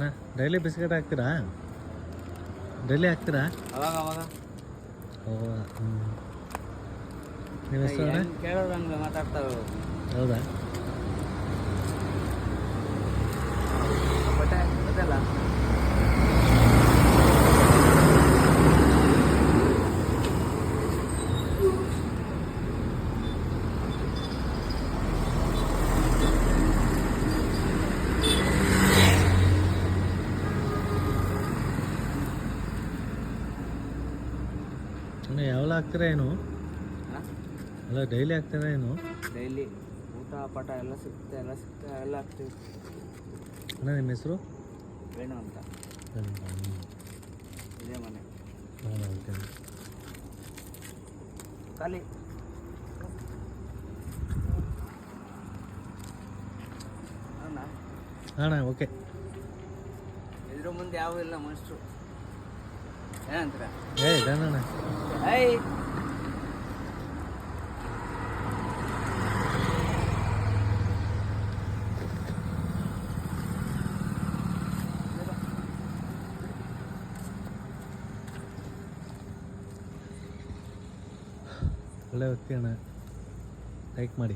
ಅಣ್ಣ daily biscuit ಹಾಕ್ತೀರಾ? Daily ಹಾಕ್ತೀರಾ? ಅವಾಗ ಅವಾಗ ಓ ನಿಮ್ಮ ಹೆಸರು ಅಣ್ಣ? ಕೇಳೋದು ಹಂಗೆ ಮಾತಾಡ್ತಾವೆ. ಹೌದಾ? ಬಟ್ಟೆ ಗೊತ್ತಲ್ಲ. ಅಣ್ಣ ಯಾವೆಲ್ಲ ಹಾಕ್ತೀರಾ ಏನು? ಅಲ್ಲ ಡೈಲಿ ಹಾಕ್ತೀರಾ ಏನು? ಡೈಲಿ ಊಟ ಪಾಠ ಎಲ್ಲ ಸಿಗುತ್ತೆ ಎಲ್ಲ ಹಾಕ್ತೀವಿ. ಅಣ್ಣ ನಿಮ್ಮ ಹೆಸರು? ವೇಣು ಅಂತ. ಇದೇ ಮನೆ ಓಕೆ ಖಾಲಿ. ಅಣ್ಣ ಓಕೆ. ಇದ್ರ ಮುಂದೆ ಯಾವ ಇಲ್ಲ ಮನುಷ್ಯರು. ಏನಂತೀರ? ಡನ್ ಐ ಒಳ್ಳೆ ವ್ಯಕ್ತಿ ಅಣ್ಣ, ಲೈಕ್ ಮಾಡಿ.